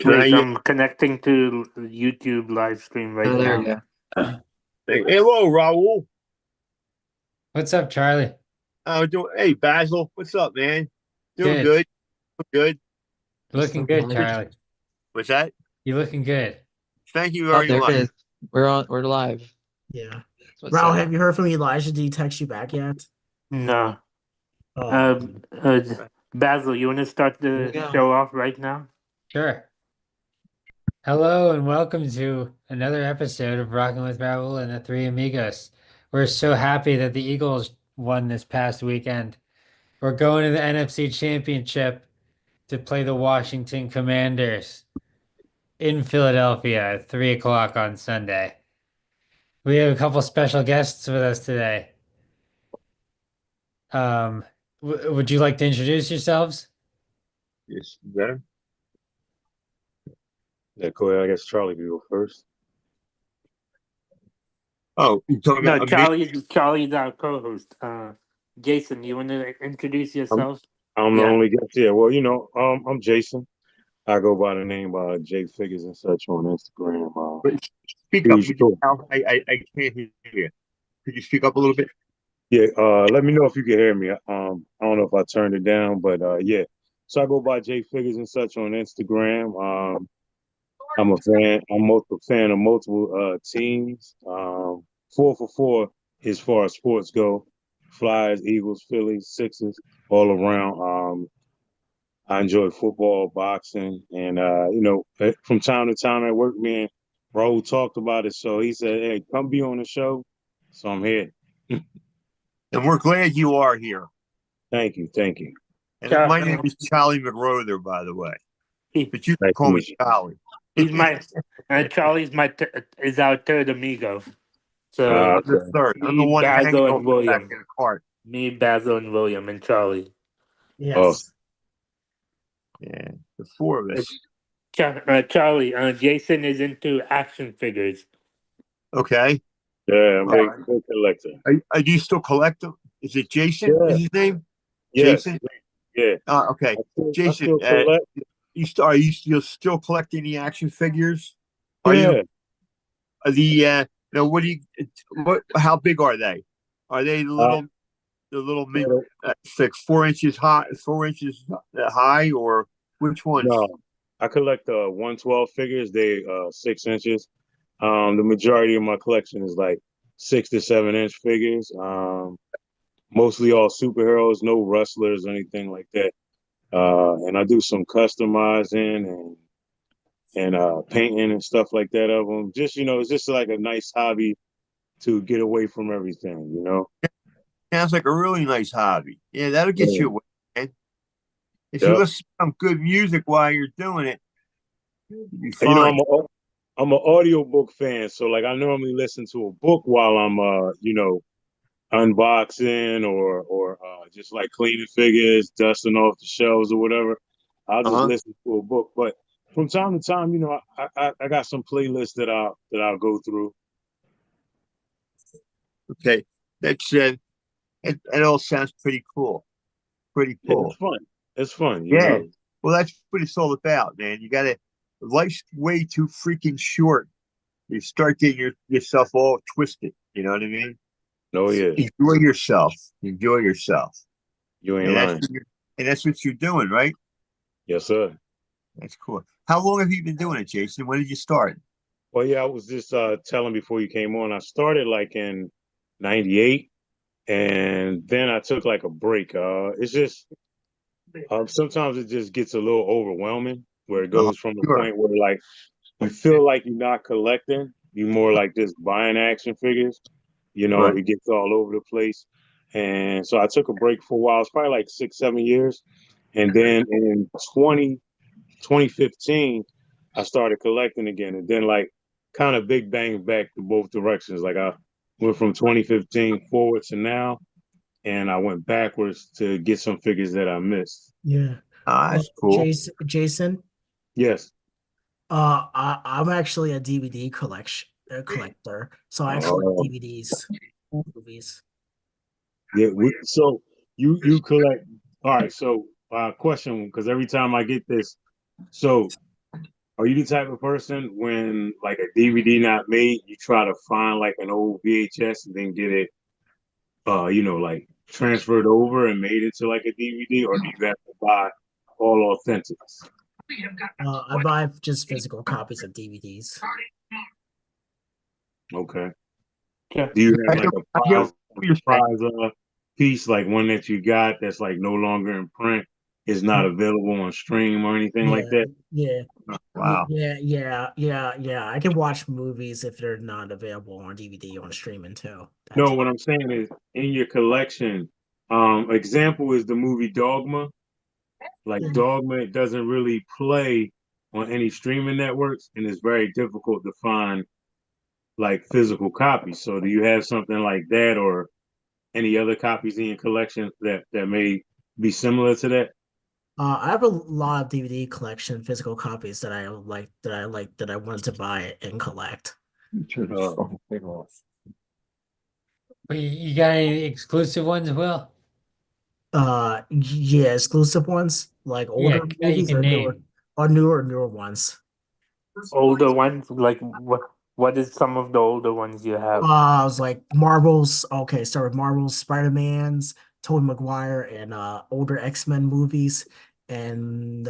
Wait, you? I'm connecting to the YouTube live stream right Oh, there now. we go. Hey, hello, Rahul. What's up, Charlie? Hey, Basil. What's up, man? Doing Good. good. Good. Looking good, Charlie. What's that? You looking good. Thank you Oh, very there much. it is. We're live. Yeah. What's Raul, up? have you heard from Elijah? Did he text you back yet? No. Oh, Basil, you want to start Here we the go. show off right now? Sure. Hello and welcome to another episode of Rockin' with Rahul and the Three Amigos. We're so happy that the Eagles won this past weekend. We're going to the NFC Championship to play the Washington Commanders in Philadelphia at 3 o'clock on Sunday. We have a couple special guests with us today. Would you like to introduce yourselves? Yes, better. Yeah, go ahead. I guess Charlie can go first. Oh, you talking No, about me? Charlie's our co-host. Jason, you want to introduce I'm, yourself? I'm the Yeah. only guest. Yeah, well, I'm Jason. I go by the name J Figures and such on Instagram. Wait, speak up. Huge cool. I can't hear you. Could you speak up a little bit? Yeah, let me know if you can hear me. I don't know if I turned it down, but yeah. So I go by J Figures and such on Instagram. I'm a fan. I'm a fan of multiple teams. 4 for 4 as far as sports go. Flyers, Eagles, Phillies, Sixers, all around. I enjoy football, boxing, and from time to time at work, man, Rahul talked about it, so he said, "Hey, come be on the show." So I'm here. And we're glad you are here. Thank you. And my name is Charlie McRother, by the way. But you can Nice call to me meet you. Charlie. He's my Charlie's is our third amigo. So I'm the third. I'm the me, one hanging Basil, off and the back William. of the cart. Me, Basil, and William, and Charlie. yes. Yeah, the four of us. Charlie, Jason is into action figures. Okay. Yeah, I'm a big collector. Do you still collect them? Is it Jason? Yeah. Is his name? Yes. Jason? Yeah. Okay. I Jason, still collect. are you still collecting the action figures? Are Yeah. you what do you how big are they? Are they the little mid, like 4 inches high, 4 inches high, or which ones? No, I collect 112 figures. They 6 inches. The majority of my collection is like 6 to 7 inch figures. Mostly all superheroes, no wrestlers or anything like that. And I do some customizing and painting and stuff like that of them. Just it's just like a nice hobby to get away from everything. Sounds like a really nice hobby. Yeah, that'll get you away, man. If you Yep. listen to some good music while you're doing it, you'll be And, fine. I'm an audiobook fan, so like I normally listen to a book while I'm unboxing or just like cleaning figures, dusting off the shelves or whatever. I'll just listen to a book. But from time to time, I got some playlists that I'll go through. Okay, that's it all sounds pretty cool. Pretty cool. It's fun. It's fun. Yeah. Well, that's what it's all about, man. Life's way too freaking short. You start getting yourself all twisted. You know what I mean? Oh yeah. Enjoy yourself. Enjoy yourself. You ain't lying. And that's what you're doing, right? Yes, sir. That's cool. How long have you been doing it, Jason? When did you start? Well, yeah, I was just telling before you came on. I started like in '98, and then I took like a break. It's just sometimes it just gets a little overwhelming, where it goes from a point where like you feel like you're not collecting, you're more like just buying action figures. Right. It gets all over the place, and so I took a break for a while. It's probably like 6, 7 years, and then in 2015, I started collecting again, and then like kind of big bang back to both directions. Like I went from 2015 forward to now, and I went backwards to get some figures that I missed. Yeah. That's cool. Jason, Yes. I'm actually a DVD collector, so I collect DVDs, movies. Yeah. So you collect. All right. So question, because every time I get this, so are you the type of person when like a DVD not made, you try to find like an old VHS and then get it, like transferred over and made into like a DVD, or do you have to buy all authentics? I buy just physical copies of DVDs. Okay. Yeah. Do you have I like get, a I get prize, what you're saying. piece, like one that you got that's like no longer in print, is not available on stream or anything like Yeah, that? yeah, Wow. yeah. I can watch movies if they're not available on DVD on streaming too. No, what I'm saying is in your collection, example is the movie Dogma. Like Yeah. Dogma, it doesn't really play on any streaming networks, and it's very difficult to find like physical copies. So do you have something like that or any other copies in your collection that may be similar to that? I have a lot of DVD collection, physical copies that I wanted to buy and collect. But you got any exclusive ones, Will? Yeah, exclusive ones like Yeah, older that you movies can name. or newer ones. Older ones, like what is some of the older ones you have? I was like Marvel's. Okay, start with Marvel's, Spider-Man's, Tobey Maguire, and older X-Men movies, and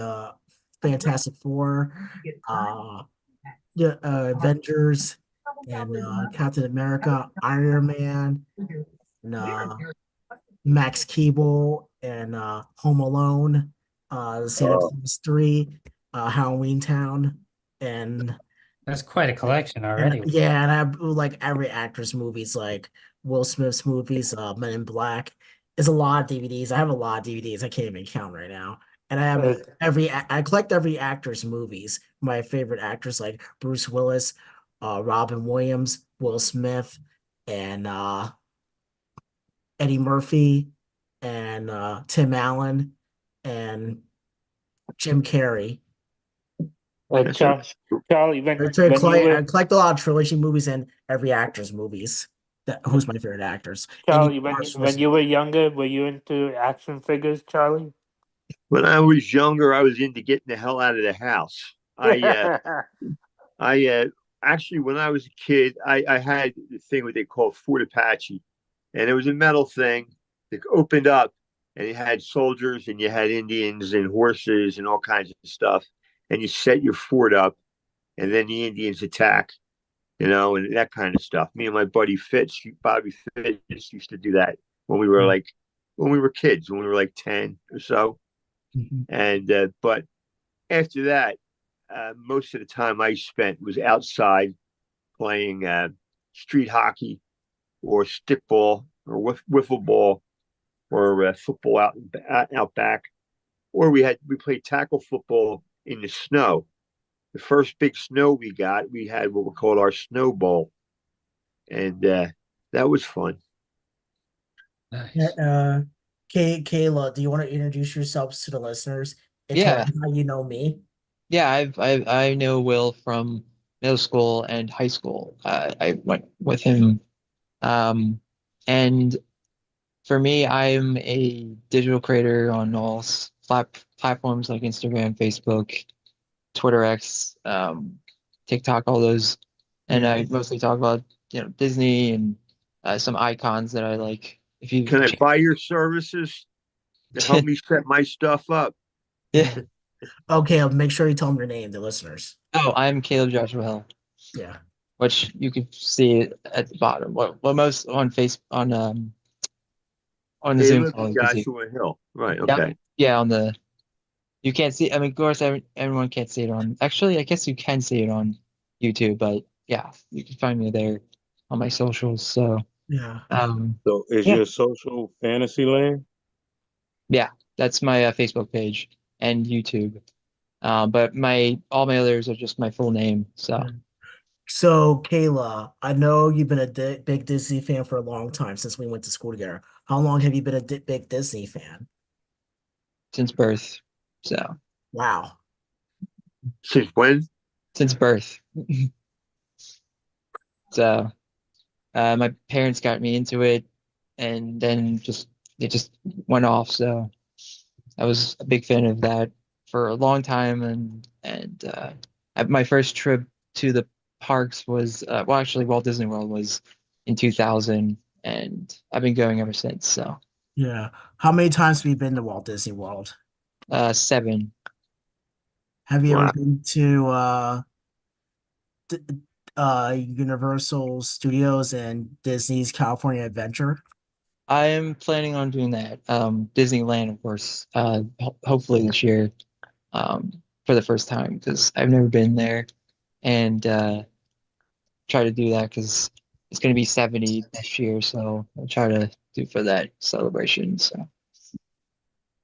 Fantastic Four, uh, yeah, Avengers, and Captain America, Iron Man, and Max Keeble, and Home Alone, Santa Oh, Claus 3, Halloween Town, and That's quite a collection already. yeah, and I have like every actor's movies, like Will Smith's movies, Men in Black. It's a lot of DVDs. I have a lot of DVDs. I can't even count right now. And I have Uh, I collect every actor's movies. My favorite actors like Bruce Willis, Robin Williams, Will Smith, and Eddie Murphy, and Tim Allen, and Jim Carrey. Charlie, I collect a lot of trilogy movies and every actor's movies. Who's my favorite actors? And Charlie, when you were younger, were you into action figures, Charlie? When I was younger, I was into getting the hell out of the house. I actually, when I was a kid, I had the thing what they call Fort Apache, and it was a metal thing that opened up, and it had soldiers, and you had Indians and horses and all kinds of stuff, and you set your fort up, and then the Indians attack, and that kind of stuff. Me and my buddy Bobby Fitz, used to do that when we were kids, when we were like 10 or so, Mhm. and but after that, most of the time I spent was outside playing street hockey or stickball or wiffle ball or football out back, or we played tackle football in the snow. The first big snow we had what we called our snowball, and that was fun. Nice. Kayla, do you want to introduce yourselves to the listeners and tell Yeah, them how you know me? yeah. I know Will from middle school and high school. I went with him. Um, and for me, I'm a digital creator on all platforms like Instagram, Facebook, Twitter X, TikTok, all those. And I mostly talk about, Disney and some icons that I like. If you, Can I buy your services to help me set my stuff up? yeah. Okay, I'll make sure you tell them your name, the listeners. Oh, I'm Caleb Joshua Hill, Yeah. which you can see at the bottom. What most on the Zoom Caleb call you can see. Joshua Hill. Right. Yep. Okay. Yeah, on the you can't see. I mean, of course, everyone can't see it on. Actually, I guess you can see it on YouTube, but yeah, you can find me there on my socials. So, Yeah. So is yeah, your social Fantasyland? yeah, that's my Facebook page and YouTube. But my all my others are just my full name. So Yeah. So, Kayla, I know you've been a big Disney fan for a long time since we went to school together. How long have you been a big Disney fan? since birth, so Wow. Since when? since birth, so my parents got me into it, and then it just went off. So I was a big fan of that for a long time, and My first trip to the parks was well, actually, Walt Disney World was in 2000, and I've been going ever since. So, Yeah. How many times have you been to Walt Disney World? 7. Have you ever Wow. been to d- Universal Studios and Disney's California Adventure? I am planning on doing that. Disneyland, of course, hopefully this year, for the first time because I've never been there, and try to do that because it's going to be 70 this year, so I'll try to do for that celebration. So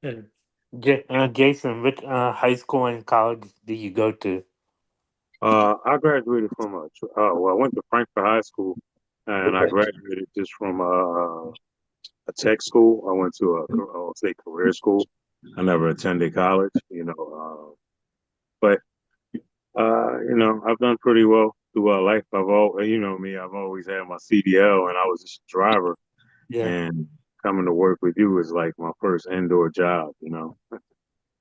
Uh, Jason, which high school and college did you go to? I graduated from well, I went to Frankfurt High School, and I graduated just from a tech school. I went to I'll say career school. I never attended college, but I've done pretty well throughout life. I've always had my CDL, and I was just a driver. Yeah, And coming to work with you is like my first indoor job.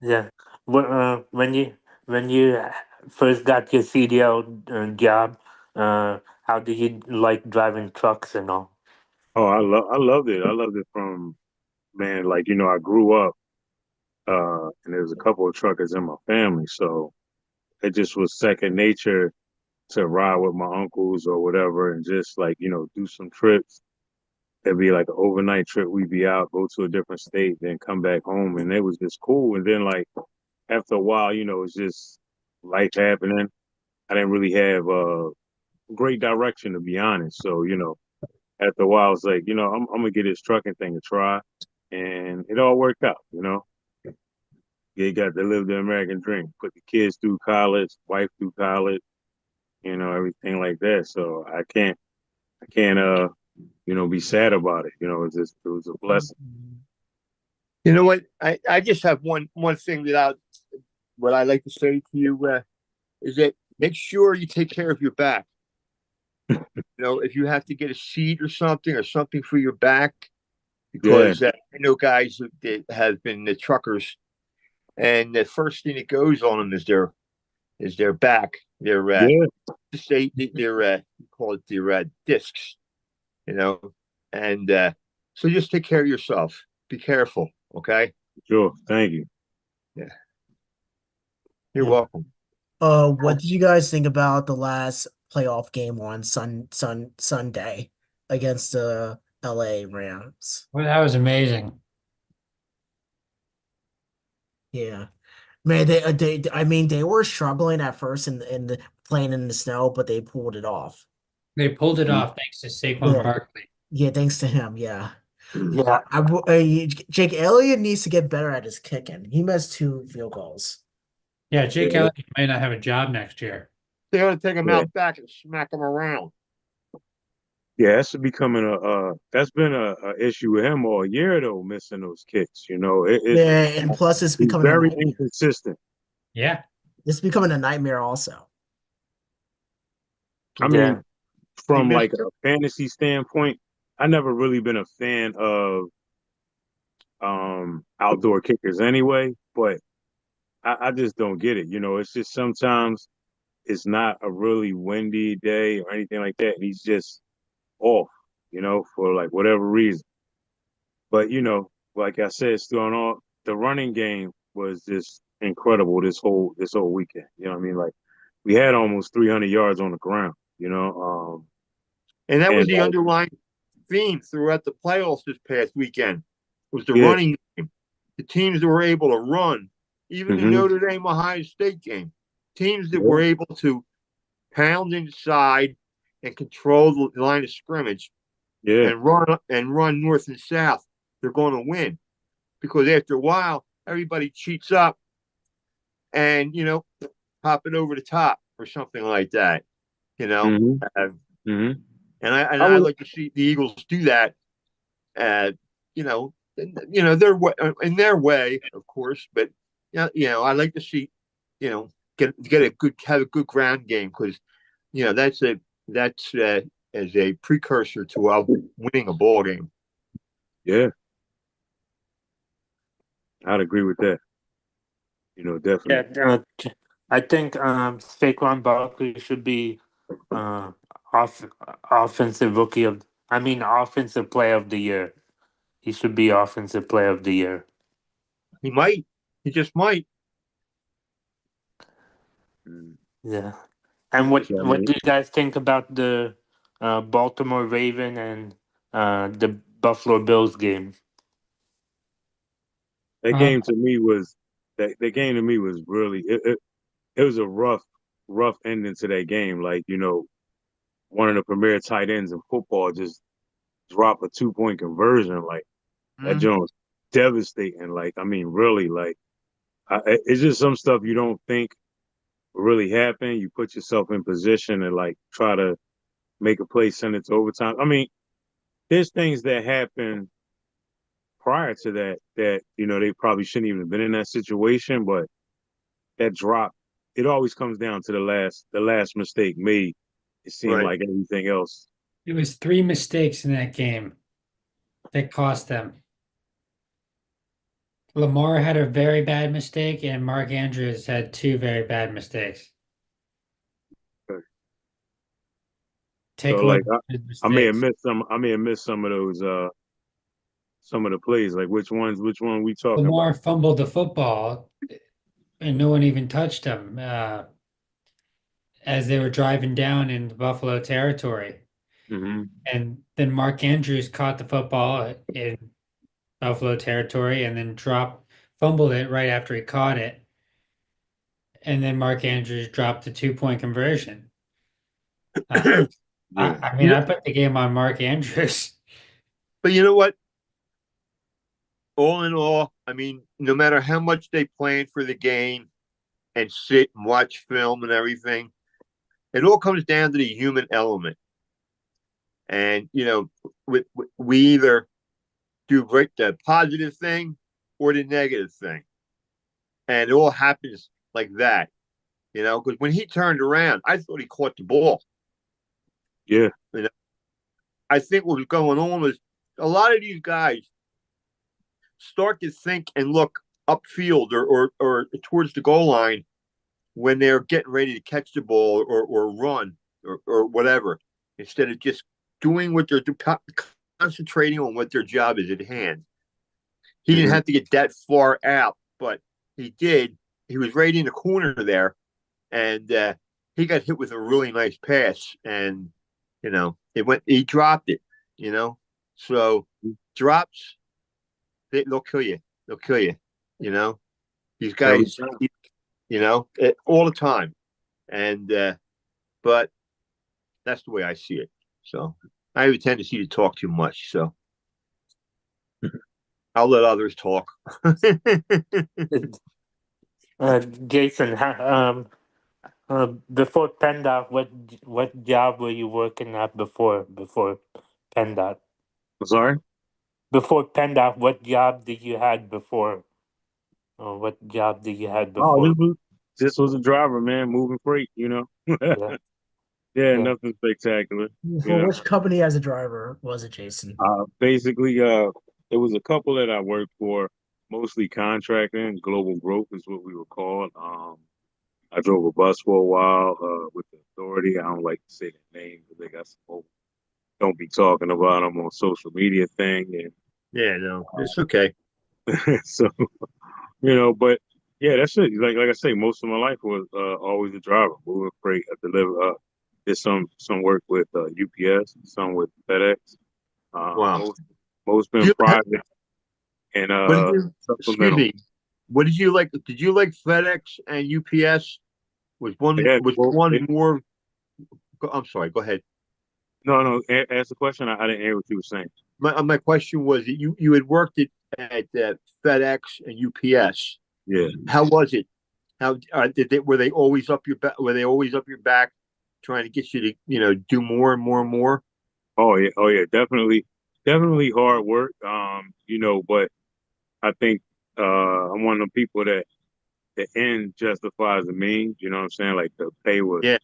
yeah. When you first got your CDL job, how did you like driving trucks and all? Oh, I loved it. I loved it from man, like I grew up, and there was a couple of truckers in my family, so it just was second nature to ride with my uncles or whatever, and just like do some trips. It'd be like an overnight trip. We'd be out, go to a different state, then come back home, and it was just cool. And then like after a while, it's just life happening. I didn't really have great direction to be honest. So after a while, I was like, I'm gonna get this trucking thing a try, and it all worked out. You got to live the American dream, put the kids through college, wife through college, everything like that. So I can't be sad about it. It was a blessing. You know what? I just have one thing what I like to say to you is that make sure you take care of your back. If you have to get a seat or something for your back, Yeah, because I know guys that have been the truckers, and the first thing that goes on them is their back, their yeah, their you call it their discs, you know, and so just take care of yourself. Be careful, okay? sure. Thank you. Yeah, you're Yeah. welcome. What did you guys think about the last playoff game on Sunday against the LA Rams? Well, that was amazing. Yeah. Man, I mean, they were struggling at first in the playing in the snow, but they pulled it off. They pulled it Mhm. off thanks to Saquon Yeah. Barkley. Yeah, thanks to him. Yeah. Yeah, Jake Elliott needs to get better at his kicking. He missed 2 field goals. Yeah, Jake Yeah, Elliott might not have a job next year. They ought to take him yeah, out back and smack him around. yeah. That's becoming that's been a issue with him all year though, missing those kicks. Yeah, and plus it's He's becoming a very nightmare. inconsistent. Yeah. It's becoming a nightmare also. I yeah, mean, He from missed like a fantasy standpoint, I never really been a fan of outdoor kickers anyway, but I just don't get it. It's just sometimes it's not a really windy day or anything like that, and he's just off, for like whatever reason. But like I said, still on all the running game was just incredible this whole weekend. You know what I mean? Like we had almost 300 yards on the ground, and that was and the underlying theme throughout the playoffs this past weekend was the yeah, running game. The teams that were able to run, even the hmm Notre Dame Ohio State game, teams that yeah, were able to pound inside and control the line of scrimmage yeah, and run north and south, they're going to win because after a while everybody cheats up and pop it over the top or something like that. You know, hmm uh, hmm and I I would, like to see the Eagles do that. Uh, their way in their way, of course, but I like to see get a good have a good ground game because that's as a precursor to winning a ball game. yeah, I'd agree with that. yeah. Definitely. I think Saquon Barkley should be uh, off offensive rookie of. I mean, offensive player of the year. He should be offensive player of the year. He might. He just might. Mm. Yeah. And what So I what mean, do you guys think about the Baltimore Raven and the Buffalo Bills game? that Uh, game to me was that game to me was really it was a rough ending to that game. Like, one of the premier tight ends in football just dropped a 2-point conversion. Like that Mm. joint was devastating. Like, I mean, really, like it's just some stuff you don't think will really happen. You put yourself in position and like try to make a play, send it to overtime. I mean, there's things that happen prior to that they probably shouldn't even have been in that situation, but that drop, it always comes down to the last mistake made. It seemed Right. like everything else. it was three mistakes in that game that cost them. Lamar had a very bad mistake, and Mark Andrews had two very bad mistakes. Take So away like his I may have mistakes. missed some of those some of the plays. Like which one we talking Lamar about? fumbled the football, and no one even touched him as they were driving down in the Buffalo territory. Hmm. And then Mark Andrews caught the football in Buffalo territory and then fumbled it right after he caught it. And then Mark Andrews dropped the 2-point conversion. Uh, Yeah. I mean, You know, I put the game on Mark Andrews. but you know what? All in all, I mean, no matter how much they plan for the game and sit and watch film and everything, it all comes down to the human element. And we either do the positive thing or the negative thing, and it all happens like that. Because when he turned around, I thought he caught the ball. Yeah. You know, I think what was going on was a lot of these guys start to think and look upfield or towards the goal line when they're getting ready to catch the ball or run or whatever, instead of just doing what they're concentrating on what their job is at hand. He didn't Hmm. have to get that far out, but he did. He was right in the corner there, and he got hit with a really nice pass, and it went. He dropped it. So drops they'll kill you. They'll kill you. You know these Every guys. time. All the time, and but that's the way I see it. So I have a tendency to talk too much. So I'll let others talk. Jason, before PennDOT, what job were you working at before PennDOT? Sorry. Before PennDOT, what job did you had before? What job did you had Oh, before? this was a driver, man, moving freight. Yeah, Yeah, yeah. nothing spectacular. You For know. which company as a driver was it, Jason? Basically, it was a couple that I worked for, mostly contracting. Global Growth is what we were called. I drove a bus for a while with the authority. I don't like to say their name because they got some old, don't be talking about them on social media thing. And Yeah, no, it's okay. so, but yeah, that's it. Like I say, most of my life was always a driver, moving freight. I deliver. Did some work with UPS, some with FedEx. Wow. Most been You, private and what did you? Excuse supplemental. me. What did you like? Did you like FedEx and UPS? Was They one had was both. one more? I'm sorry. Go ahead. No. Ask the question. I didn't hear what you were saying. My question was that you had worked at FedEx and UPS. Yeah. How was it? How did they were they always up your back? Were they always up your back, trying to get you to do more and more and more? Oh yeah. Oh yeah. Definitely hard work. But I think I'm one of the people that the end justifies the means. You know what I'm saying? Like Yeah.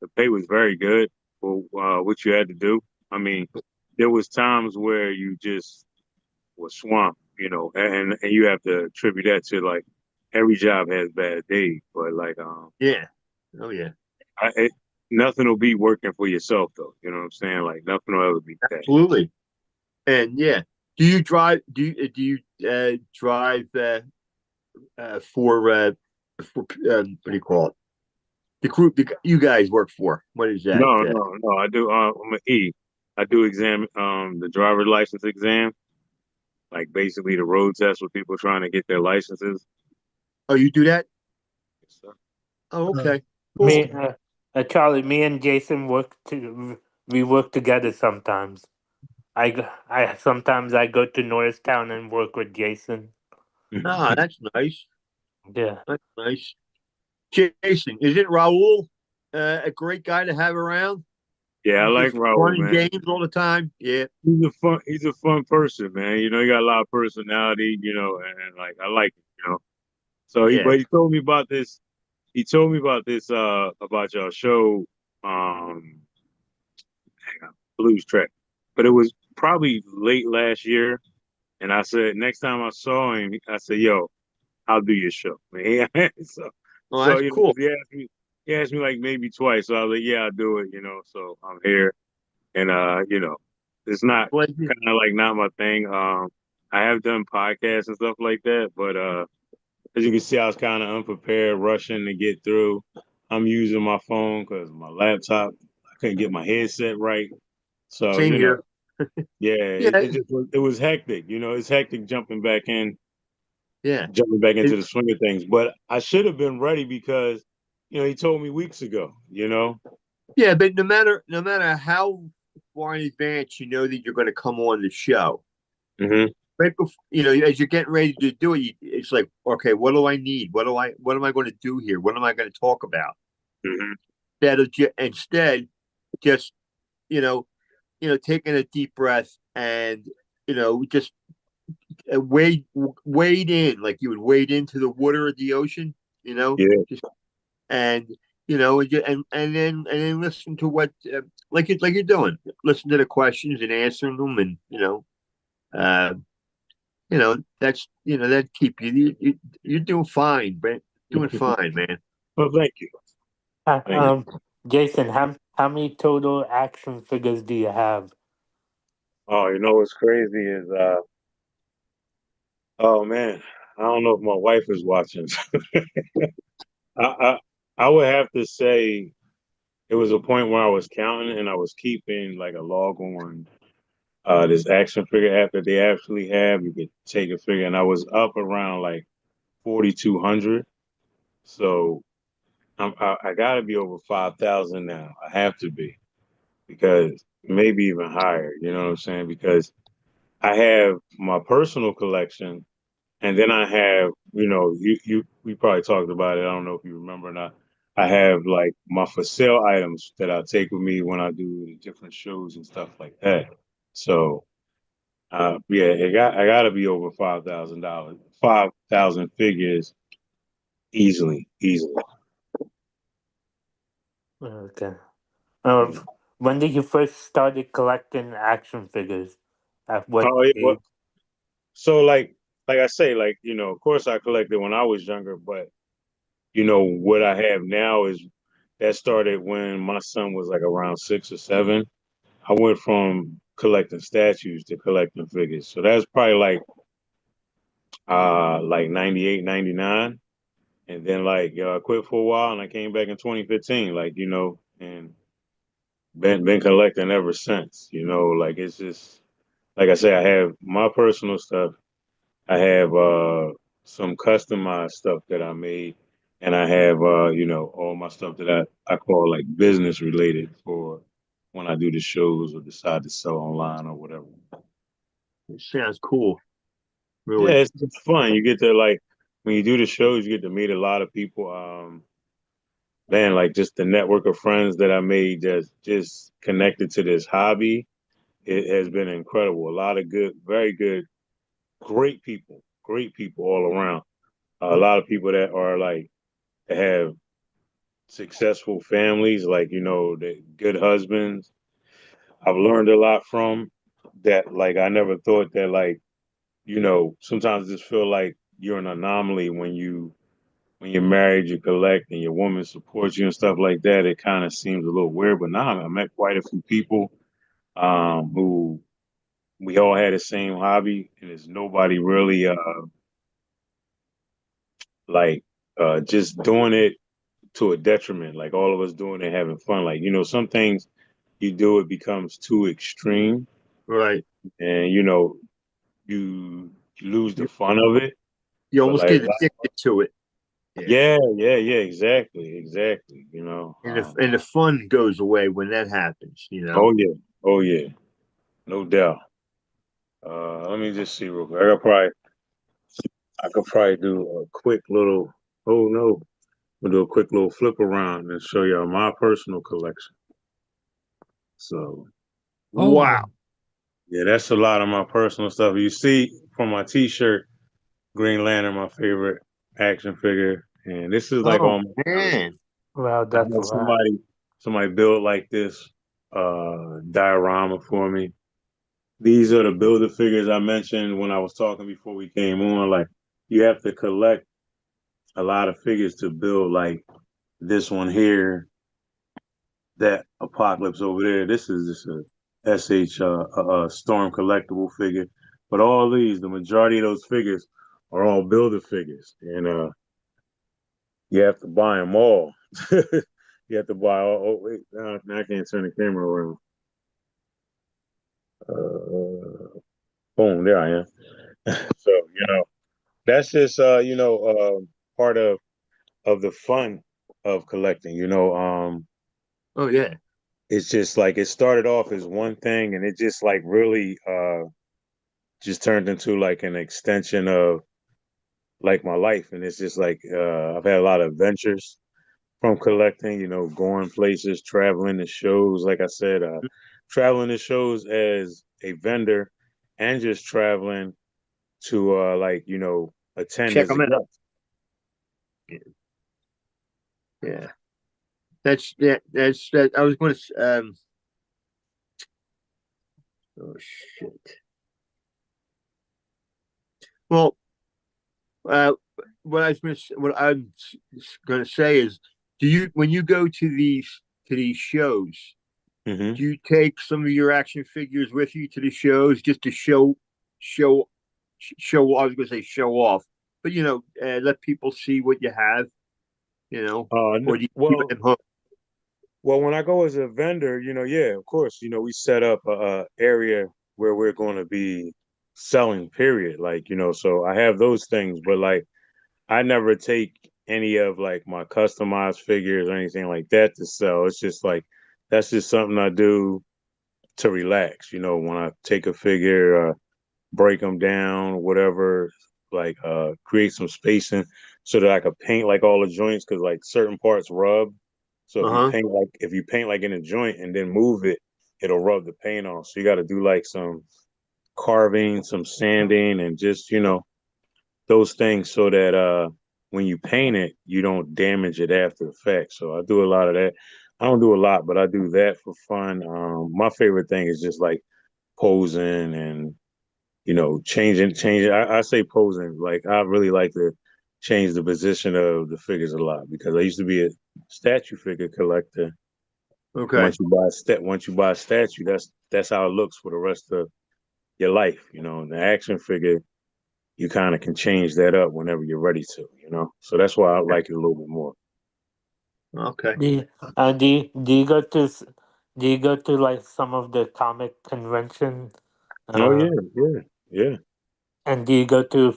the pay was very good for what you had to do. I mean, there was times where you just was swamped. And you have to attribute that to like every job has bad days, but like Yeah. Oh yeah. nothing will be working for yourself though. You know what I'm saying? Like nothing will ever be that. Absolutely. And yeah, do you drive? Do you drive for what do you call it? The group you guys work for? What is that? No. I do. I'm an E. I do exam the driver's license exam, like basically the road test with people trying to get their licenses. Oh, you do that? Yes, sir. Oh, Uh, okay. Me, Cool. Charlie, me and Jason we work together sometimes. I sometimes I go to Norristown and work with Jason. Ah, that's nice. Yeah. That's nice. Jason, isn't Raul a great guy to have around? Yeah, I He's like just Rahul, running man. games all the time. Yeah. He's a fun person, man. You know, he got a lot of personality, you know, and like I like it, you know. So Yeah. he told me about this. He told me about this about your show, um, hang on, Blues Track. But it was probably late last year. And I said, next time I saw him, I said, yo, I'll do your show, man. so Oh, so that's you know, cool. he asked me like maybe twice. So I was like, yeah, I'll do it, you know. So I'm here. And you know, it's not Well, kind of like not my thing. I have done podcasts and stuff like that, but as you can see, I was kind of unprepared, rushing to get through. I'm using my phone because my laptop, I couldn't get my headset right. So, same you know, here. yeah, Yeah. it was hectic. You know, it's hectic Yeah. jumping back into the It's swing of things. But I should have been ready because, you know, he told me weeks ago, you know. yeah, but no matter how far in advance you know that you're going to come on the show, Hmm. right before as you're getting ready to do it, it's like, okay, what do I need? What am I going to do here? What am I going to talk about? Hmm. Instead, just you know, taking a deep breath and just wade in like you would wade into the water of the ocean. Yeah. Just and and then listen to what like you're doing. Listen to the questions and answering them, and uh, that's that keep you're doing fine, man. Doing fine, man. Well, thank you. Uh, Thank you. Um, Jason, how many total action figures do you have? Oh, you know what's crazy is oh man, I don't know if my wife is watching. I, I I would have to say it was a point where I was counting and I was keeping like a log on this action figure app that they actually have. You could take a figure, and I was up around like 4,200. So I got to be over 5,000 now. I have to be because maybe even higher. You know what I'm saying? Because I have my personal collection. And then I have, you know, we probably talked about it. I don't know if you remember or not. I have like my for sale items that I take with me when I do the different shows and stuff like that. So yeah, I gotta be over $5,000, 5,000 figures easily, easily. Okay. When did you first started collecting action figures? At what Oh yeah, well, age? so like I say, like, you know, of course I collected when I was younger, but you know, what I have now is that started when my son was like around 6 or 7. I went from collecting statues to collecting figures. So that's probably like 98, 99. And then I quit for a while and I came back in 2015, like, you know, and been collecting ever since. You know, like it's just like I say, I have my personal stuff. I have some customized stuff that I made, and I have you know, all my stuff that I call like business related for when I do the shows or decide to sell online or whatever. It sounds cool, Yeah, really. it's fun. You get to like when you do the shows, you get to meet a lot of people. Man, like just the network of friends that I made that's just connected to this hobby. It has been incredible. A lot of good, very good, great people all around. A lot of people that are like that have successful families, like you know, the good husbands. I've learned a lot from that. Like I never thought that like you know sometimes just feel like you're an anomaly when you when you're married, you collect, and your woman supports you and stuff like that, it kind of seems a little weird. But now I met quite a few people who we all had the same hobby, and there's nobody really like just doing it to a detriment. Like all of us doing it, having fun. Like some things you do it becomes too extreme, Right. and you lose the You, fun of it. you But almost like, get addicted to it. Yeah. yeah, exactly. And the fun goes away when that happens, you know. Oh yeah, no doubt. Let me just see real quick. I could probably do a quick little. Oh no, we'll do a quick little flip around and show y'all my personal collection. So Wow. Oh, yeah, that's a lot of my personal stuff. You see from my T-shirt, Green Lantern, my favorite action figure, and this is like Oh all my. man. Well, I that's a had lot. somebody build like this diorama for me. These are the builder figures I mentioned when I was talking before we came on. Like you have to collect a lot of figures to build like this one here, that Apocalypse over there. This is just a SH Storm collectible figure. But all these, the majority of those figures are all builder figures, and you have to buy them all. You have to buy all. Oh wait, now I can't turn the camera around. Boom, there I am. So that's just part of the fun of collecting. Oh yeah. It's just like it started off as one thing, and it just like really just turned into like an extension of like my life, and it's just like I've had a lot of adventures from collecting. Going places, traveling to shows. Like I said, traveling to shows as a vendor, and just traveling to attend Check as a them out. guest. Yeah. That's that. I was going to. Oh shit. Well, uh, what I'm going to say is, do you when you go to these shows, Hmm. do you take some of your action figures with you to the shows just to show show? I was going to say show off, but let people see what you have, or do you keep Well, them home? well, when I go as a vendor, yeah, of course, we set up a area where we're going to be selling. Period. Like, so I have those things, but like I never take any of like my customized figures or anything like that to sell. It's just like that's just something I do to relax. When I take a figure, break them down, whatever, like create some spacing so that I could paint like all the joints because like certain parts rub. So Uh huh. if you paint like in a joint and then move it, it'll rub the paint off. So you got to do like some carving, some sanding, and just those things so that when you paint it, you don't damage it after the fact. So I do a lot of that. I don't do a lot, but I do that for fun. My favorite thing is just like posing and changing. I say posing. Like I really like to change the position of the figures a lot because I used to be a statue figure collector. And Okay. once you buy a statue, that's how it looks for the rest of your life. The action figure, you kind of can change that up whenever you're ready to. So that's why I like it a little bit more. Okay. Do you, do you go to like some of the comic convention? Oh Uh, yeah. and do you go to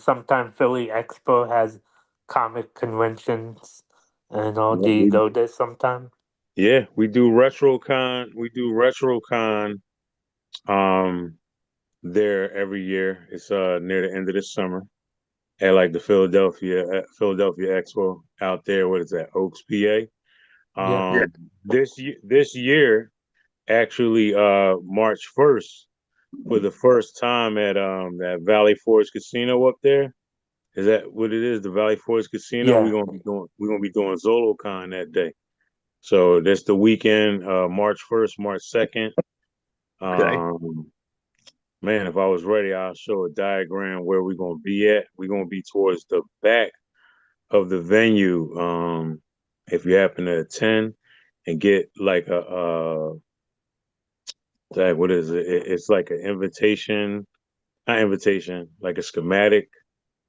sometime Philly Expo has comic conventions and all? Yeah, Do you go there sometime? we do RetroCon. We do RetroCon um there every year. It's near the end of the summer at like the Philadelphia Expo out there. What is that? Oaks, PA. Yeah. Yeah. This year actually March 1st for the first time at that Valley Forge Casino up there. Is that what it is? The Valley Forge Casino. Yeah. We're gonna be doing ZoloCon that day. So that's the weekend, March 1st, March 2nd. Okay. Um, man, if I was ready, I'll show a diagram where we're gonna be at. We're gonna be towards the back of the venue. If you happen to attend and get like what is it? It's like an invitation, not invitation, like a schematic,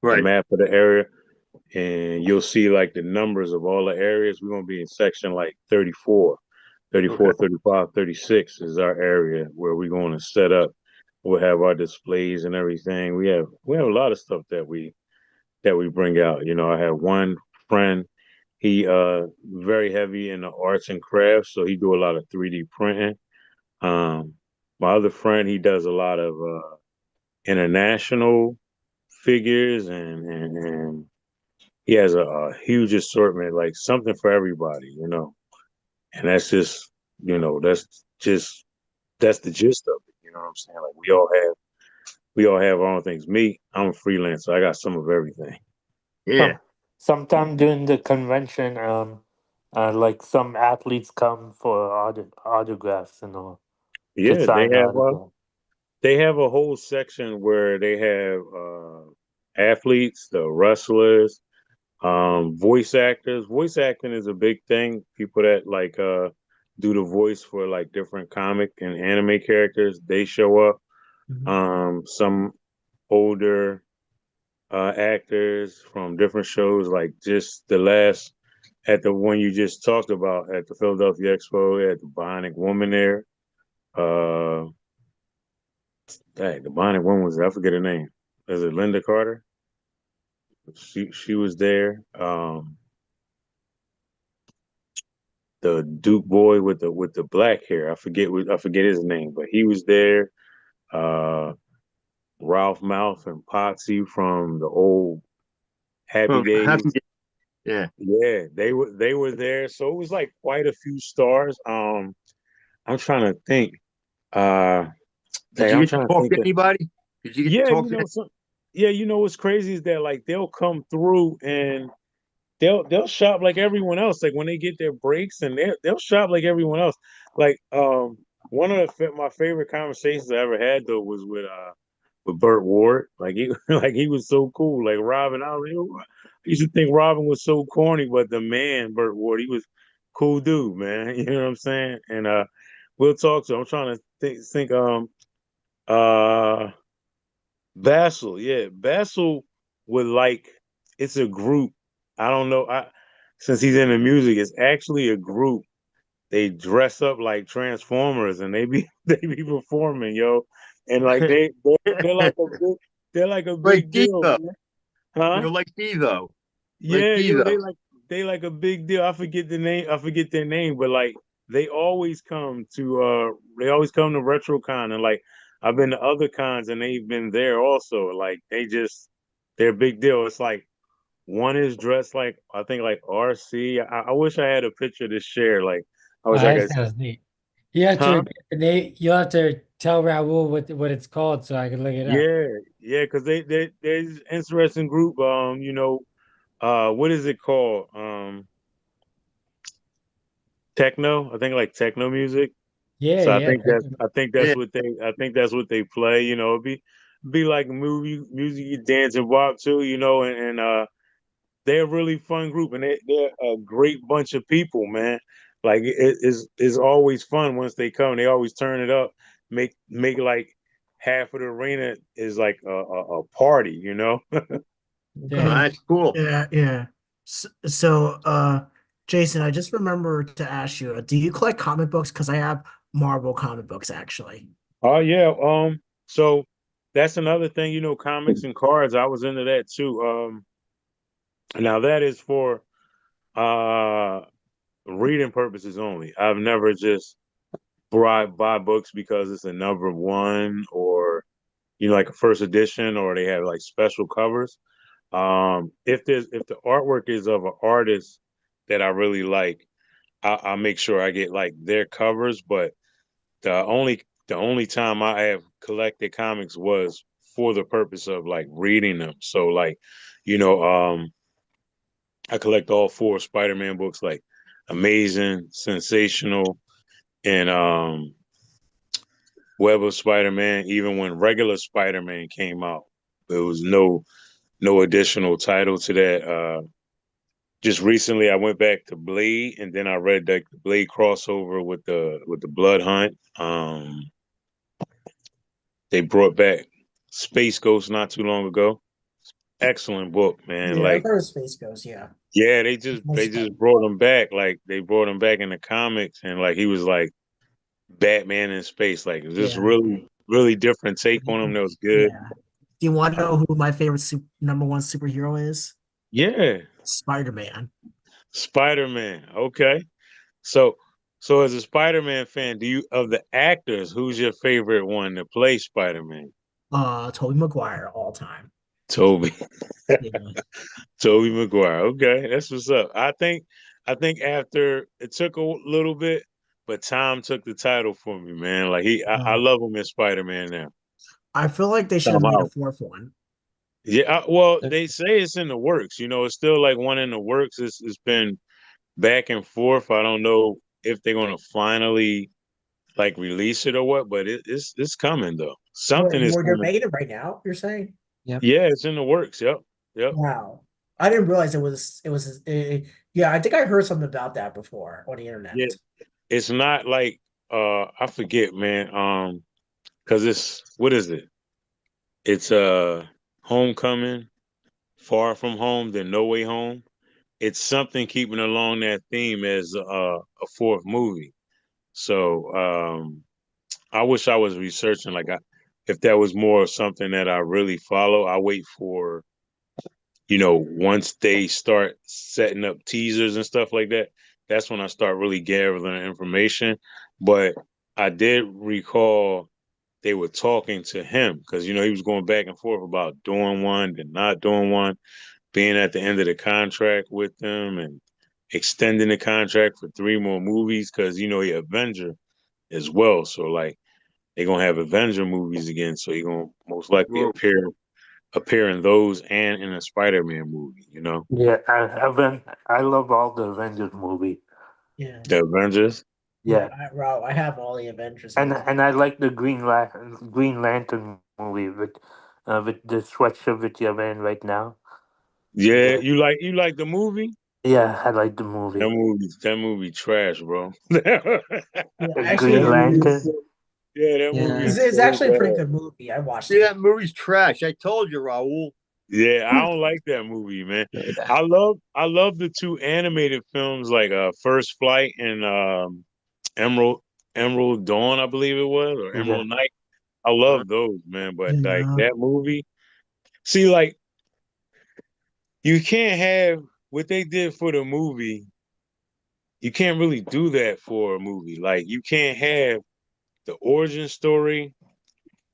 a Right. map of the area, and you'll see like the numbers of all the areas. We're gonna be in section like 34, Okay. 34, 35, 36 is our area where we're going to set up. We'll have our displays and everything. We have a lot of stuff that we bring out. I have one friend. He very heavy in the arts and crafts, so he do a lot of 3D printing. Um, my other friend, he does a lot of international figures, and he has a huge assortment, like something for everybody. And that's the gist of it. You know what I'm saying? Like we all have our own things. Me, I'm a freelancer. I got some of everything. Yeah. Some sometime during the convention, like some athletes come for autographs and all to Yeah, they sign the have autograph. they have a whole section where they have athletes, the wrestlers, voice actors. Voice acting is a big thing. People that like do the voice for like different comic and anime characters, they show up. Mhm. Some older actors from different shows, like just the last at the one you just talked about at the Philadelphia Expo, at the Bionic Woman there. Uh, the Bionic Woman was I forget her name. Is it Linda Carter? She was there. The Duke boy with the black hair. I forget his name, but he was there. Uh, Ralph Mouth and Potsy from the old Happy Well, happy. Days. Yeah. Yeah, they were there. So it was like quite a few stars. I'm trying to think. Uh, Did you I'm get to trying to talk think to of. anybody? Did you get to Yeah, talk to? what's crazy is that like they'll come through and they'll shop like everyone else. Like when they get their breaks and they'll shop like everyone else. Like one of my favorite conversations I ever had though was with Burt Ward. Like he like he was so cool. Like Robin, I used to think Robin was so corny, but the man Burt Ward, he was cool dude, man. You know what I'm saying? And we'll talk to him. I'm trying to think uh Basil, yeah. Basil would like it's a group. I don't know. Since he's into music, it's actually a group. They dress up like Transformers and they be they be performing, yo. And like they're like a Like big deal, Devo. man. Huh? Like Devo. Like Yeah, yo, Devo. they like a big deal. I forget the name. I forget their name, but like they always come to RetroCon and like I've been to other cons and they've been there also. Like they're a big deal. It's like one is dressed like I think like RC. I wish I had a picture to share. Like I Oh, wish I that could. sounds neat. You have to Huh? repeat the name. You'll have to tell Raul what it's called so I can look it up. Yeah, yeah, because there's interesting group. What is it called? Techno. I think like techno music. Yeah, So I yeah. think that's I think Yeah. that's what they play. It'd be like movie music you dance and bop to. And they're a really fun group and they're a great bunch of people, man. Like it's always fun once they come. They always turn it up, make like half of the arena is like a party. Oh, Yeah. Okay. that's cool. Yeah, yeah. Jason, I just remembered to ask you, do you collect comic books? Because I have Marvel comic books actually. Oh yeah. So that's another thing, comics and cards. I was into that too. Now that is for uh reading purposes only. I've never just buy books because it's a number one or like a first edition or they have like special covers. If the artwork is of an artist that I really like, I'll make sure I get like their covers. But the only time I have collected comics was for the purpose of like reading them. So like, you know, I collect all four Spider-Man books, like Amazing, Sensational, and Web of Spider-Man. Even when regular Spider-Man came out, there was no additional title to that. just recently I went back to Blade, and then I read the Blade crossover with the Blood Hunt. They brought back Space Ghost not too long ago. Excellent book, man. Yeah, I've Like, heard of Space Ghost. Yeah. yeah, Most they of just them. brought him back. Like, they brought him back in the comics, and like he was like Batman in space. Like, it was just Yeah. really different take on him. That was good. Yeah. Do you want to know who my favorite number one superhero is? Yeah, Spider-Man. Spider-Man. Okay, so so as a Spider-Man fan, do you of the actors, who's your favorite one to play Spider-Man? Tobey Maguire all time. Toby. Yeah. Toby Maguire. Okay, that's what's up. I think after it took a little bit, but Tom took the title for me, man. Like I Uh, love him as Spider-Man now. I feel like they should have Tom made a Holland. fourth one. Yeah, well, they say it's in the works. You know, it's still like one in the works. It's been back and forth. I don't know if they're gonna finally like release it or what, but it's coming though. Something is We're coming. debating right now, you're saying? Yep. Yeah, it's in the works. Yep, yep. Wow. I didn't realize yeah, I think I heard something about that before on the Yeah, internet. it's not like I forget, man. Because it's what is it? It's Homecoming, Far From Home, then No Way Home. It's something keeping along that theme as a fourth movie. So I wish I was researching like if that was more of something that I really follow. I wait for once they start setting up teasers and stuff like that. That's when I start really gathering information. But I did recall they were talking to him because he was going back and forth about doing one and not doing one, being at the end of the contract with them and extending the contract for three more movies because he Avenger as well. So like they're gonna have Avenger movies again. So he's gonna most likely Whoa. appear in those and in a Spider-Man movie. Yeah, I love all the Avengers movie. Yeah. The Avengers. Yeah, Yeah, Rob, I have all the Avengers and movies. and I like the Green Lantern movie with the sweatshirt that you're wearing right now. Yeah, The, you like the movie? yeah, I like the That movie. movie trash, bro. Yeah, The actually, Green Yeah. Lantern. Yeah, that movie Yeah. is it's so actually a pretty bad. good movie. I watched Yeah, it. that movie's trash. I told you, Raul. Yeah, I don't like that movie, man. Really bad. I love the two animated films like First Flight and Emerald Emerald Dawn, I believe it was, or Yeah, Emerald Night. I Uh, love those, man. But like Yeah. that movie, see, like you can't have what they did for the movie. You can't really do that for a movie. Like you can't have the origin story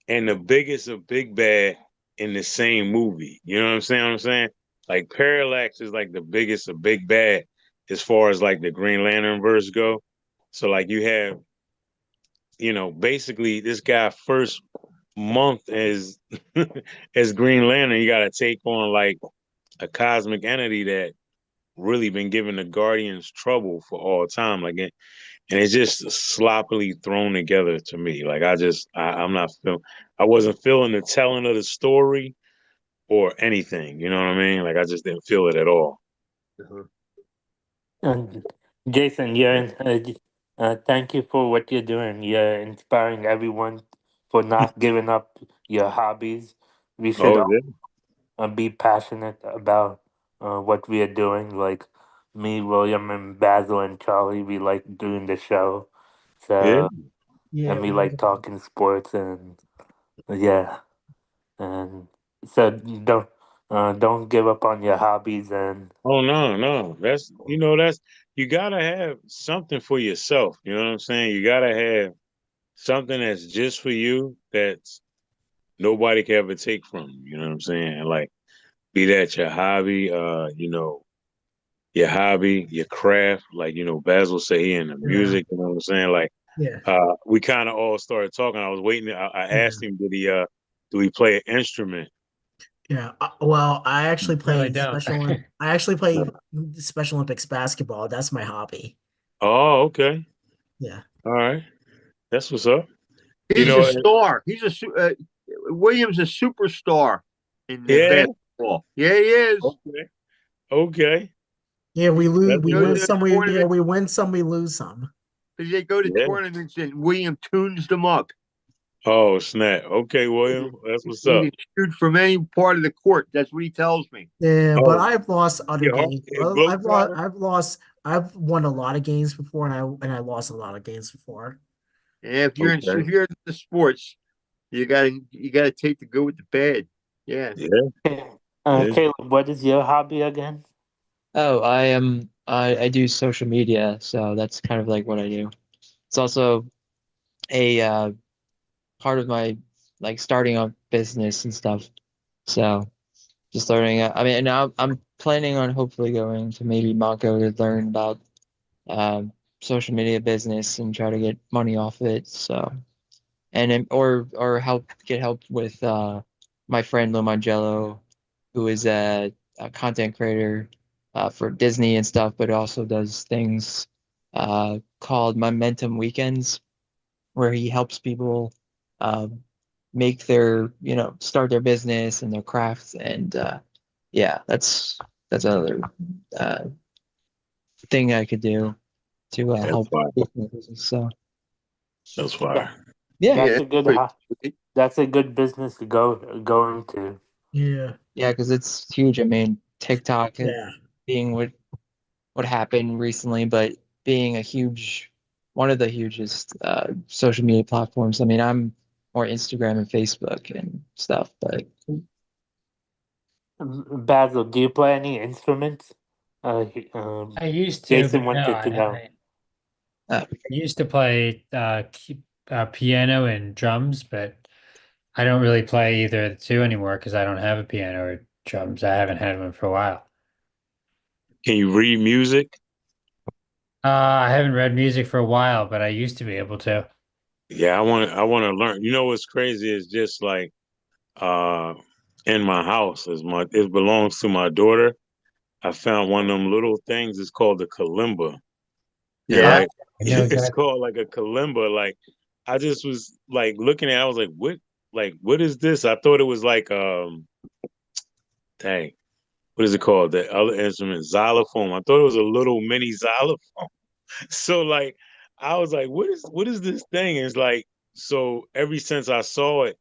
and the biggest of big bad in the same movie. You know what I'm saying? Like Parallax is like the biggest of big bad as far as like the Green Lantern verse go. So like you have, basically this guy first month as as Green Lantern, you gotta take on like a cosmic entity that really been giving the Guardians trouble for all time. Like and it's just sloppily thrown together to me. Like I'm not feeling. I wasn't feeling the telling of the story or anything. You know what I mean? Like I just didn't feel it at all. uh-huh. and Jason, thank you for what you're doing. You're inspiring everyone for not giving up your hobbies. We should Oh all yeah, be passionate about what we are doing. Like me, William, and Basil and Charlie, we like doing the show. yeah. So Yeah, and we we like do. talking sports and yeah, and so don't give up on your hobbies and Oh no, no. That's you gotta have something for yourself. You know what I'm saying? You gotta have something that's just for you that's nobody can ever take from you. You know what I'm saying? Like be that your hobby, your hobby, your craft. Like, Basil say he in the Yeah, music, you know what I'm saying? Like, yeah, we kind of all started talking. I was waiting. I yeah, asked him, do he play an instrument? yeah. Well, No, I don't. I actually play Special Olympics basketball. That's my hobby. Oh, okay. Yeah, All right. That's what's up. You He's a know, star. Williams a superstar in the yeah. basketball. Yeah, he is. Okay. Okay. Yeah, we lose. That's We Go to win good. the some. tournament. We win some. We lose some. They go to Yeah. tournaments and William tunes them up. Oh, snap. Okay, He William. That's what's he up. can shoot from any part of the court. That's what he tells me. Yeah, but Oh, I've lost other your games. your globe I've lost. trotter? I've lost. I've won a lot of games before, and I lost a lot of games before. And if Okay. you're in the sports, you gotta take the good with the bad. Yeah. Yeah, Okay. yeah. Caleb, what is your hobby again? Oh, I do social media, so that's kind of like what I do. It's also a part of my like starting a business and stuff. So just learning. I mean, and now I'm planning on hopefully going to maybe Mako to learn about um, social media business and try to get money off it. So or help get help with my friend Lomangelo, who is a content creator for Disney and stuff, but also does things called Momentum Weekends, where he helps people uh, make their, start their business and their crafts. And yeah, that's another uh, thing I could do to That's help fire. with my business. So That's That, fire. yeah, Yeah, that's that's a good pretty ho- sweet. that's a good business to go into. Yeah, yeah, because it's huge. I mean, TikTok yeah, being what happened recently, but being one of the hugest social media platforms. I mean, I'm more Instagram and Facebook and stuff, but Basil, do you play any instruments? I used to, Jason but no, wanted to know. I uh, used to play piano and drums, but I don't really play either of the two anymore because I don't have a piano or drums. I haven't had one for a while. Can you read music? I haven't read music for a while, but I used to be able to. Yeah, I want to learn. You know what's crazy is just like uh in my house it belongs to my daughter. I found one of them little things. It's called the kalimba. Yeah. Right? I know It's exactly. called like a kalimba. Like I just was like looking at it, I was like, what is this? I thought it was like dang, what is it called? The other instrument, xylophone. I thought it was a little mini xylophone. So like I was like, what is this thing? And it's like so ever since I saw it,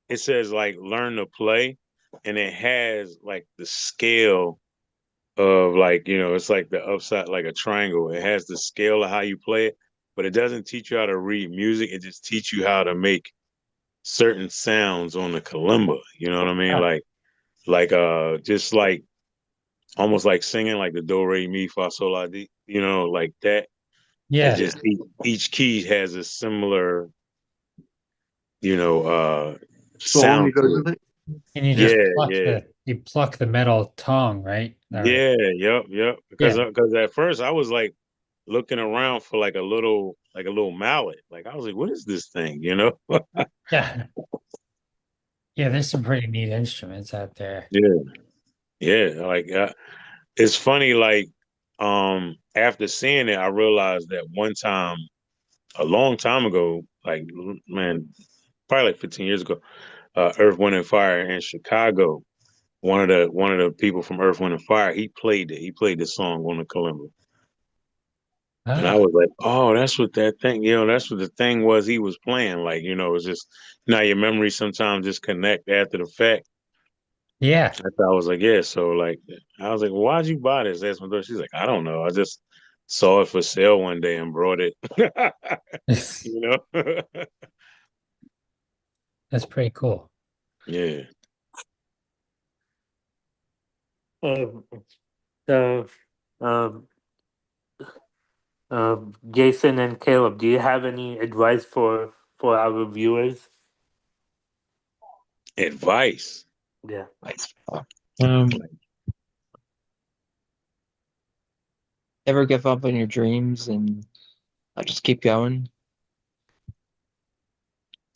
it says like learn to play, and it has like the scale of like, it's like the upside, like a triangle. It has the scale of how you play it, but it doesn't teach you how to read music. It just teach you how to make certain sounds on the kalimba. You know what I mean? Huh. Like just like almost like singing like the do re mi fa sol la di, like that. It's Yeah, just each key has a similar, you know, uh Song sound that goes to it. with it. and you Yeah, just pluck yeah. the metal tongue, right? Or Yeah, yep. Because yeah, at first I was like looking around for like a little mallet. Like I was like, what is this thing? You know? yeah, yeah. There's some pretty neat instruments out there. Yeah, yeah. Like it's funny. Like after seeing it, I realized that one time, a long time ago, like man, probably like 15 years ago, Earth, Wind and Fire in Chicago. One of the people from Earth, Wind and Fire, he played it. He played the song on the kalimba. And I Ah, was like, oh, that's what that thing, that's what the thing was he was playing. Like, it's just now your memories sometimes just connect after the fact. yeah. I was like, yeah. So like I was like, well, why'd you buy this? Asked my daughter. She's like, I don't know. I just saw it for sale one day and brought it. you know? That's pretty cool. Yeah. Um, so, um, Jason and Caleb, do you have any advice for our viewers? Advice. Yeah. nice. Um, Never give up on your dreams and just keep going.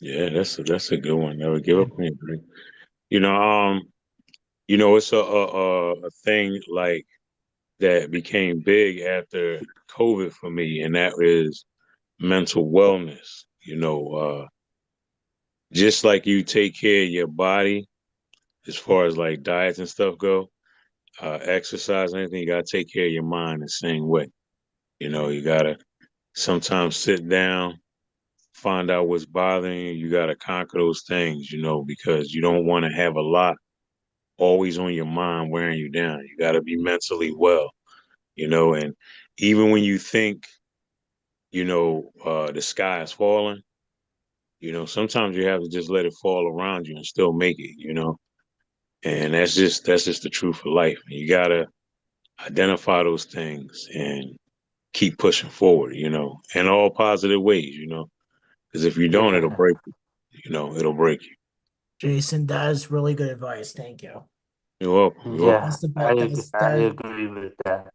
Yeah, that's a good one. Never give up on your dream. You know, it's a thing like that became big after COVID for me, and that is mental wellness. Just like you take care of your body as far as like diets and stuff go, exercise, anything, you gotta take care of your mind the same way. You gotta sometimes sit down, find out what's bothering you. You gotta conquer those things, because you don't want to have a lot always on your mind wearing you down. You gotta be mentally well, and even when you think, the sky is falling, sometimes you have to just let it fall around you and still make it. And that's just the truth of life. You gotta identify those things and keep pushing forward, in all positive ways. Because if you don't, it'll Yeah, break you. It'll break you. Jason, that is really good advice. Thank you. You're welcome. You're welcome. yeah, That's the best. I agree with that.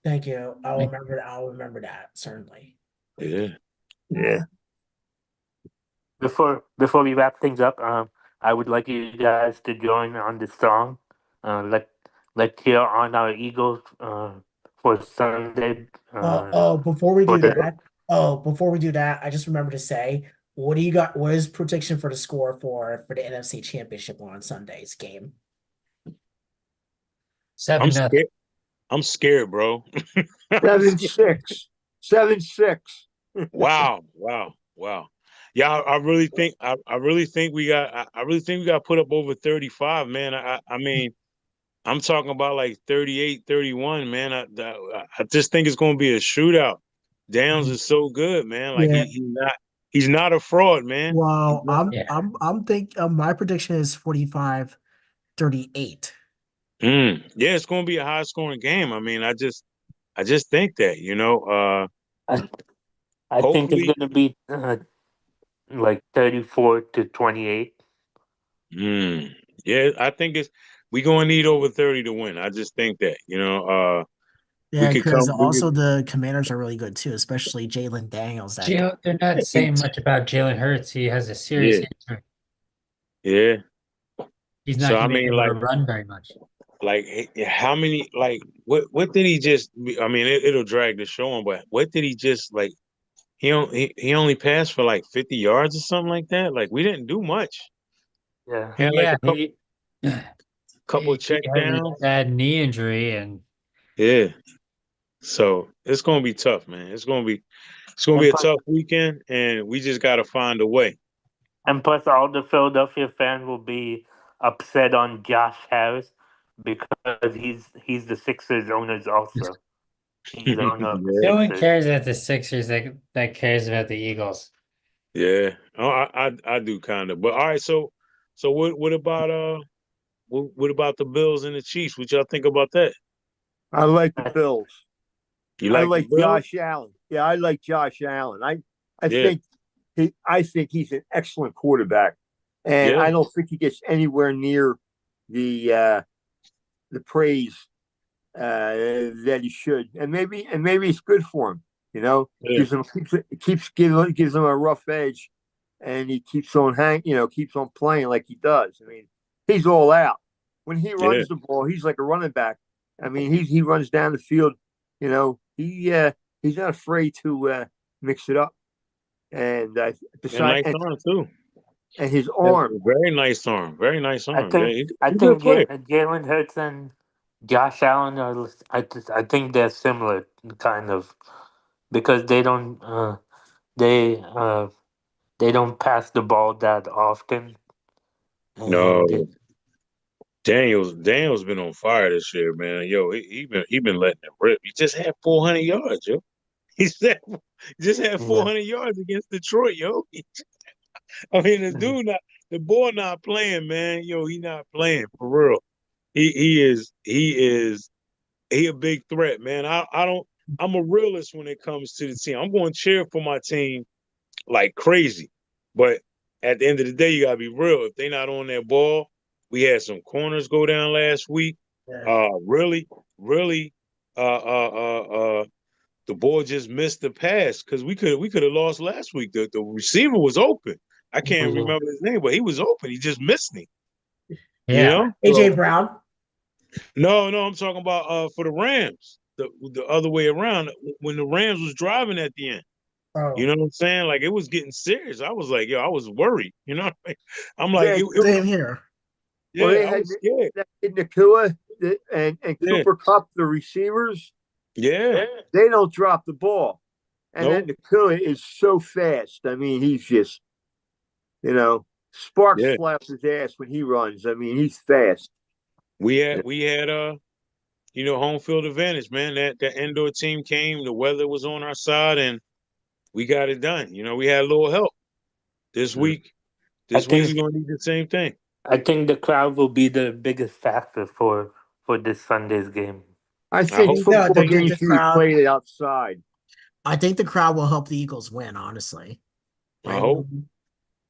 Thank you. I'll remember. I'll remember that certainly. Yeah. Yeah. Before we wrap things up, I would like you guys to join on this song. Let's hear on our Eagles for Sunday. Before we For do the that, I just remember to say, what do you got? What is prediction for the score for the NFC Championship on Sunday's game? I'm 7-0. scared. I'm scared, bro. I'm scared. 7-6. 7-6. Wow. Wow. Wow. Yeah, I really think we got to put up over 35, man. I mean, I'm talking about like 38, 31, man. I just think it's going to be a shootout. Downs is so good, man. Like Yeah. he's not a fraud, man. Well, Yeah. I'm think my prediction is 45-38. Yeah, it's going to be a high scoring game. I mean, I just think that. I, I think it's Hopefully, gonna be like 34-28. yeah, I think we going to need over 30 to win. I just think that, we Yeah, could because come. also the Commanders are really good too, especially Jalen Daniels. They're not saying much about Jalen Hurts. He has a serious Yeah, injury. yeah. He's So not I going to be mean, able to run very much. how many, what did he just? I mean, it'll drag the show on, but what did he just like? He only passed for like 50 yards or something like that. Like we didn't do much. Yeah, Had like Yeah, a couple of he check had a downs. bad knee injury, and Yeah. So it's gonna be tough, man. It's gonna be and a plus, tough weekend, and we just gotta find a way. all the Philadelphia fans will be upset on Josh Harris because he's the Sixers owners also. He's the owner of the Yeah. no one Sixers. cares about the Sixers that cares about the Eagles. Yeah. Oh, I do kind of. But all right, so what about what about the Bills and the Chiefs? What y'all think about that? I like the I, Bills. You I like the like Bills? Josh Allen. Yeah, I like Josh Allen. I Yeah. think he's an excellent quarterback, and Yeah. I don't think he gets anywhere near the the praise that he should. And maybe it's good for him. Yeah. Gives him a rough edge, and he keeps on keeps on playing like he does. I mean, he's all out. When he Yeah. runs the ball, he's like a running back. I mean, he runs down the field. He's not afraid to mix it up. And And beside nice arm too. and his That's arm, a very nice arm. Very nice I arm. Yeah, think I he's a good think player. Jalen Hurts and Josh Allen are. I think they're similar, kind of, because they they don't pass the ball that often, and No, Daniel's been on fire this year, man. Yo, he been letting it rip. He just had 400 yards, yo. He said just had yeah, 400 yards against Detroit, yo. I mean, the boy not playing, man. Yo, he not playing for real. He a big threat, man. I don't. I'm a realist when it comes to the team. I'm going to cheer for my team like crazy, but at the end of the day, you gotta be real. If they not on their ball, we had some corners go down last week. Yeah. Really, really, the ball just missed the pass because we could have lost last week. The receiver was open. I can't yeah. remember his name, but he was open. He just missed me. You Yeah, know? AJ So Brown. no, I'm talking about for the Rams. The other way around when the Rams was driving at the end. You Oh, know what I'm saying? Like it was getting serious. I was like, yo, I was worried. You know what I mean? I'm like, yeah, it was, same here. well, yeah, they I had was scared. that kid Nakua. and Yeah. Cooper Cup, the receivers, Yeah. they don't drop the ball. And then Nope. Nakua is so fast. I mean, he's just, sparks Yeah. fly off his ass when he runs. I mean, he's fast. We had home field advantage, man. That indoor team came, the weather was on our side, and we got it done. We had a little help this Mm. week. I This week we're think gonna need the same thing. I think the crowd will be the biggest factor for this Sunday's game. I I think hope No, football the games should be crowd. played outside. I think the crowd will help the Eagles win. Honestly, I like hope.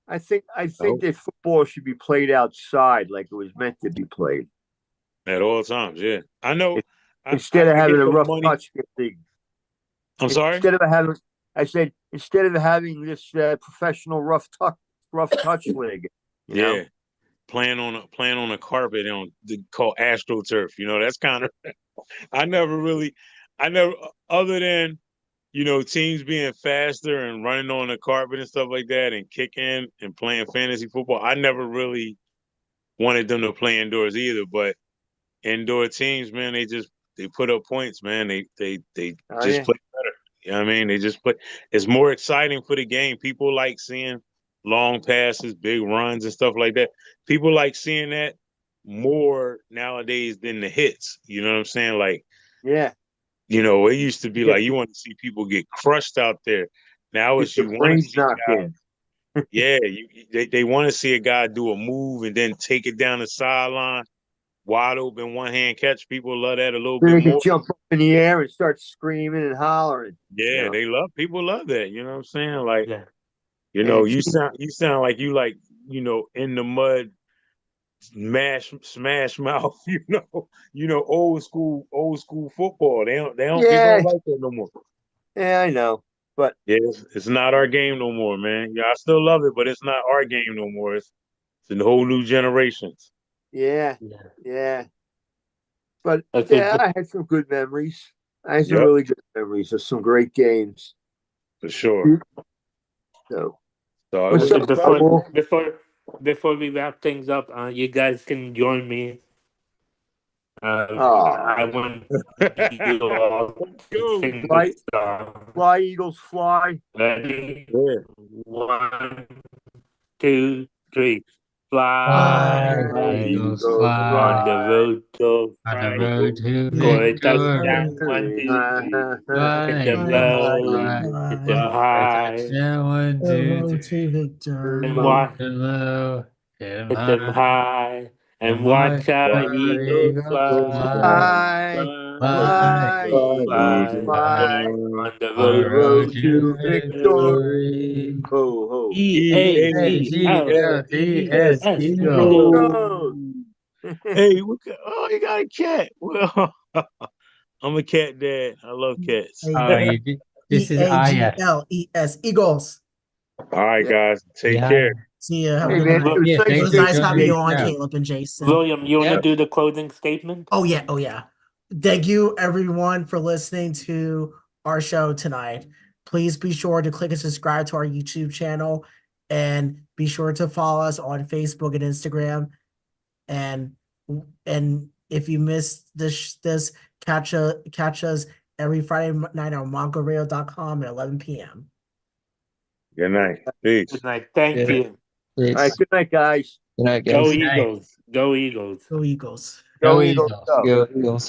I think that football should be played outside like it was meant to be played. At all times, yeah. I know. It- I, I, Instead of I get having a the rough money. touch get the I'm sorry. instead of having this professional rough touch league, Yeah, playing on a carpet on the called AstroTurf. That's kind of. I never really, I never other than teams being faster and running on the carpet and stuff like that and kicking and playing fantasy football. I never really wanted them to play indoors either. But indoor teams, man, they put up points, man. They Oh just yeah, play better. You know what I mean? They just play. It's more exciting for the game. People like seeing long passes, big runs, and stuff like that. People like seeing that more nowadays than the hits. You know what I'm saying? Like, yeah. it used to be Get like you want to see people get crushed out there. Now get it's the you want to brains see knocked a guy. in. Yeah, they want to see a guy do a move and then take it down the sideline, wide open, one hand catch. People love that a little Then bit they can more. jump up in the air and start screaming and hollering. Yeah, people love that. You know what I'm saying? Like, Yeah. And you sound like you like, in the mud, smash mouth, old school football. People yeah, don't like that no more. yeah, I know, but Yeah, it's not our game no more, man. Yeah, I still love it, but it's not our game no more. It's a whole new generations. yeah, Yeah. yeah, but That's yeah, a, I had some good memories. I had some Yep, really good memories of some great games. for sure. So, So it what's was okay, up, exciting. before we wrap things up, you guys can join me. I Oh, want you all Let's to go. sing the fly, song. fly, Eagles, fly. Ready? Yeah. One, two, three. Fly, Fly, Fly, Eagles, Eagles, on the fly. road to On the fly. road to Score a victory. touchdown. One, victory. two, three. Hit Fly, them Eagles, low. fly. Hit fly, them A high. touchdown, one, the two, road to three. And victory. watch. Hit 'em low, hit 'em Hit them high, high. And and watch watch our our eagles Eagles fly. fly. Fly, Fly, Fly, fly, Eagles, Eagles, fly. fly. fly. On the On On road the the road road to to to victory. victory. Ho, ho. Eagles. EAGLES, Eagles. Eagles. Eagle. Hey, you got a cat. Well, I'm a cat dad. I love cats. Oh, A this is IS. EAGLES Eagles. All right, Yeah. guys. Take Yeah. care. See you. Have a Hey, good man, night. it was Yeah, nice It thanks was for nice speaking to having you, you joining on, the Jason. show. Caleb and Jason. William, you want to Yeah. do the closing statement? Oh yeah, oh yeah. Thank you everyone for listening to our show tonight. Please be sure to click and subscribe to our YouTube channel and be sure to follow us on Facebook and Instagram. And if you missed this catch us every Friday night on MongoRadio.com at 11 p.m. Good night. Peace. Good night. Thank Yeah. you. All right, It's good night, guys. good night, Go guys. Night. Eagles. Go Eagles. Go Eagles. Go Go Eagles, Eagles. go. Go Eagles.